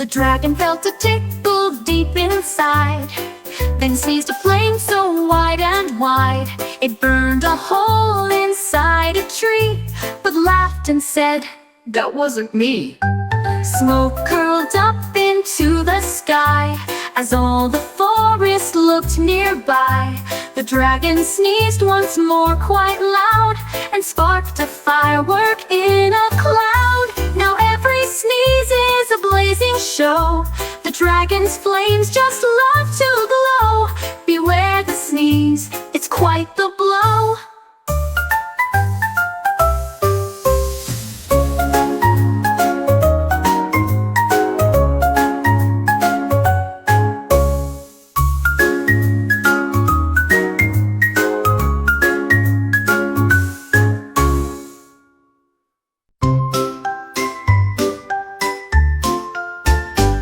The dragon felt a tickle deep inside, then seized a flame so wide and wide. It burned a hole inside a tree, but laughed and said, "That wasn't me." Smoke curled up into the sky as all the forest looked nearby. The dragon sneezed once more quite loud and sparked a firework in a cloud. Now every sneeze is a blazing show. The dragon's flames just love to glow. Beware the sneeze, it's quite the blow.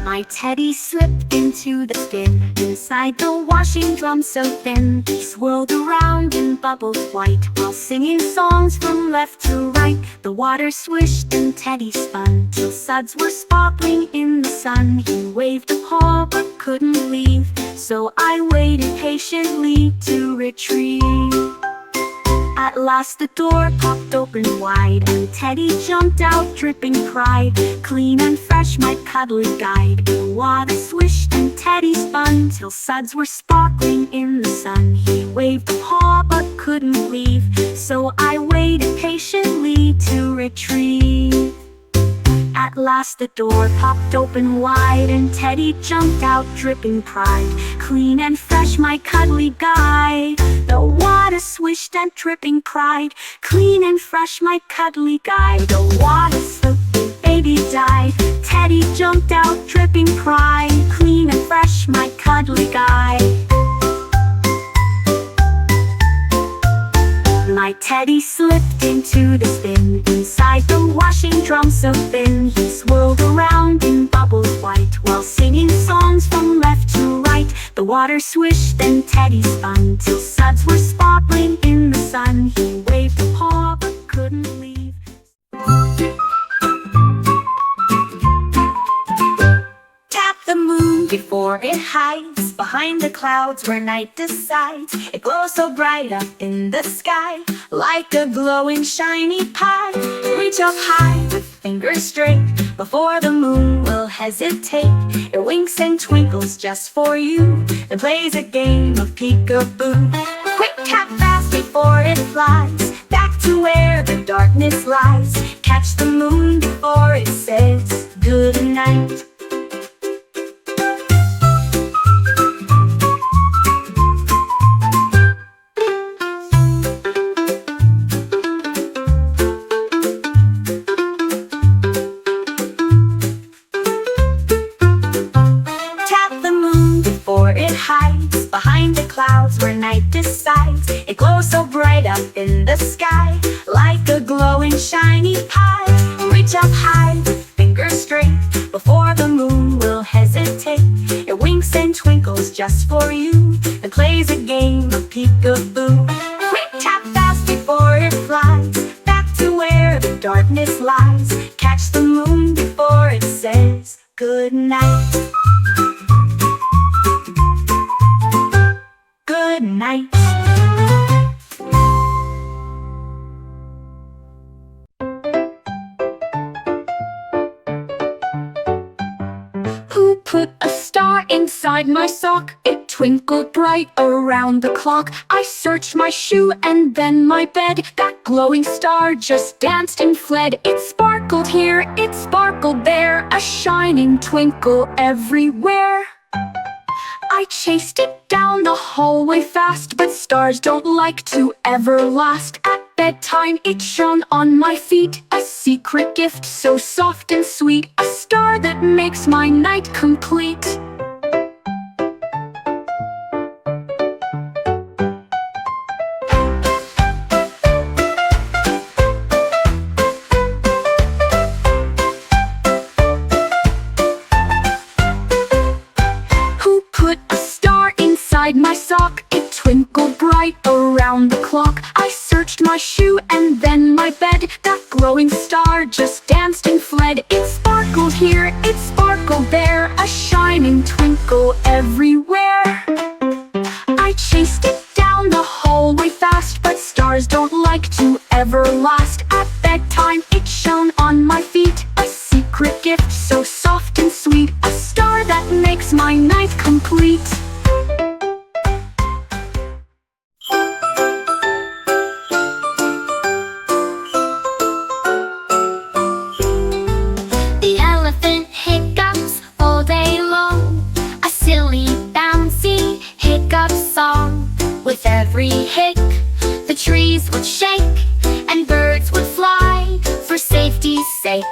My teddy slipped into the bin, inside the washing drum so thin. He swirled around and bubbled white, while singing songs from left to right. The water swished and Teddy spun, till suds were sparkling in the sun. He waved a paw but couldn't leave, so I waited patiently to retrieve. At last the door popped open wide, and Teddy jumped out dripping pride. Clean and fresh, my cuddly guide. The water swished and Teddy spun, till suds were sparkling in the sun. He waved a paw but couldn't leave, so I waited patiently to retrieve. At last the door popped open wide, and Teddy jumped out dripping pride. Clean and fresh, my cuddly guide. The water swished and dripping pride. Clean and fresh, my cuddly guide. The water slipped, the baby died. Teddy jumped out dripping pride. Clean and fresh, my cuddly guide. My teddy slipped into the bin, inside the washing drum so thin. He swirled around in bubbles white, while singing songs from left to right. The water swished and Teddy spun, till suds were sparkling in the sun. He waved a paw but couldn't leave. Tap the moon before it hides behind the clouds where night decides. It glows so bright up in the sky, like a glowing shiny pie. Reach up high with fingers straight, before the moon will hesitate. It winks and twinkles just for you, and plays a game of peekaboo. Quick tap fast before it flies back to where the darkness lies. Catch the moon before it says good night. Hides behind the clouds where night decides. It glows so bright up in the sky, like a glowing shiny pie. Reach up high with fingers straight, before the moon will hesitate. It winks and twinkles just for you, and plays a game of peekaboo. Quick tap fast before it flies back to where the darkness lies. Catch the moon before it says good night. Good night. Who put a star inside my sock? It twinkled bright around the clock. I searched my shoe and then my bed. That glowing star just danced and fled. It sparkled here, it sparkled there, a shining twinkle everywhere. I chased it down the hallway fast, but stars don't like to ever last. At bedtime it shone on my feet, a secret gift so soft and sweet, a star that makes my night complete. My sock, it twinkled bright around the clock. I searched my shoe and then my bed. That glowing star just danced and fled. It sparkled here, it sparkled there, a shining twinkle everywhere. I chased it down the hallway fast, but stars don't like to ever last. At bedtime it shone on my feet, a secret gift so soft and sweet, a star that makes my night complete. The elephant hiccups all day long, a silly bouncy hiccup song. With every hic, the trees would shake and birds would fly for safety's sake.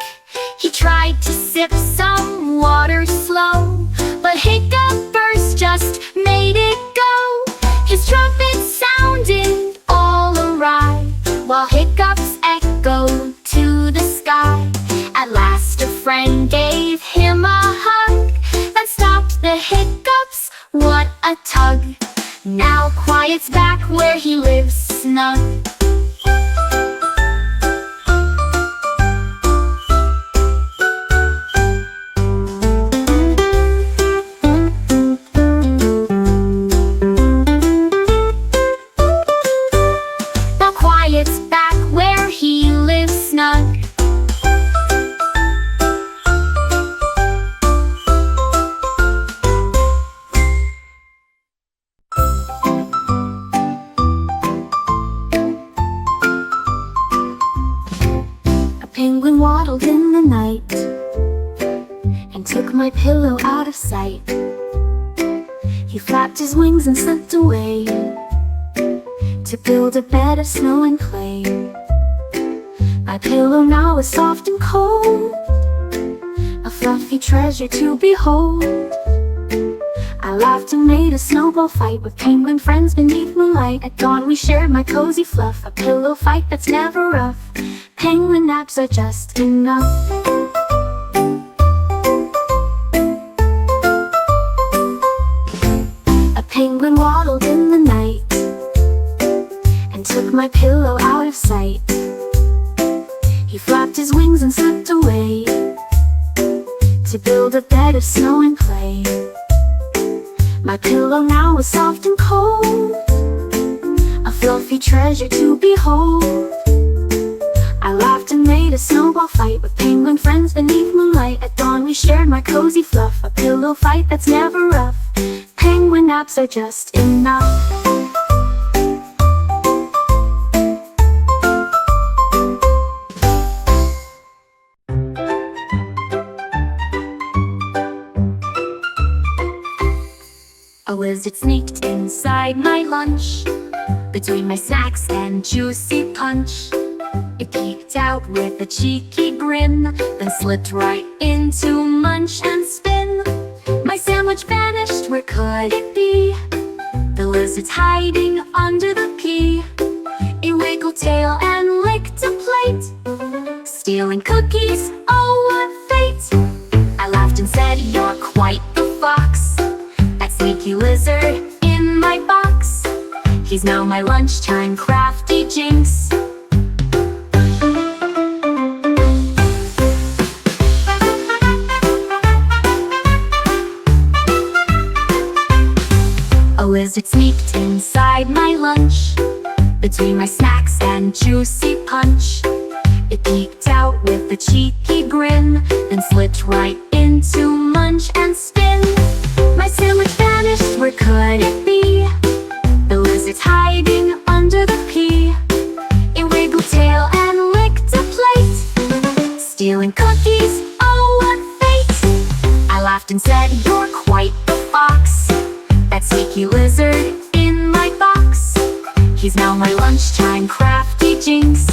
He tried to sip some water slow, but hiccup burst just made it go. His trumpet sounded all awry, while hiccups echoed to the sky. At last a friend gave him a hug that stopped the hiccups, what a tug. Now quiet's back where he lives snug. Now quiet's back where he lives snug. Penguin waddled in the night and took my pillow out of sight. He flapped his wings and slipped away to build a bed of snow and clay. My pillow now is soft and cold, a fluffy treasure to behold. I laughed and made a snowball fight with penguin friends beneath moonlight. At dawn we shared my cozy fluff, a pillow fight that's never rough. Penguin naps are just enough. A penguin waddled in the night and took my pillow out of sight. He flapped his wings and slipped away to build a bed of snow and clay. My pillow now is soft and cold, a fluffy treasure to behold. I laughed and made a snowball fight with penguin friends beneath moonlight. At dawn we shared my cozy fluff, a pillow fight that's never rough. Penguin naps are just enough. A lizard sneaked inside my lunch, between my snacks and juicy punch. It peeked out with a cheeky grin, then slipped right into munch and spin. My sandwich vanished, where could it be? The lizard's hiding under the pea. It wiggled tail and licked a plate, stealing cookies, oh what fate. I laughed and said, you're quite the fox, that sneaky lizard in my box. He's now my lunchtime crafty jinx. A lizard sneaked inside my lunch, between my snacks and juicy punch. It peeked out with a cheeky grin, then slipped right into munch and spin. My sandwich vanished, where could it be? The lizard's hiding under the pea. It wiggled tail and licked a plate, stealing cookies, oh what fate. I laughed and said, you're quite the fox, that sneaky lizard in my box. He's now my lunchtime crafty jinx.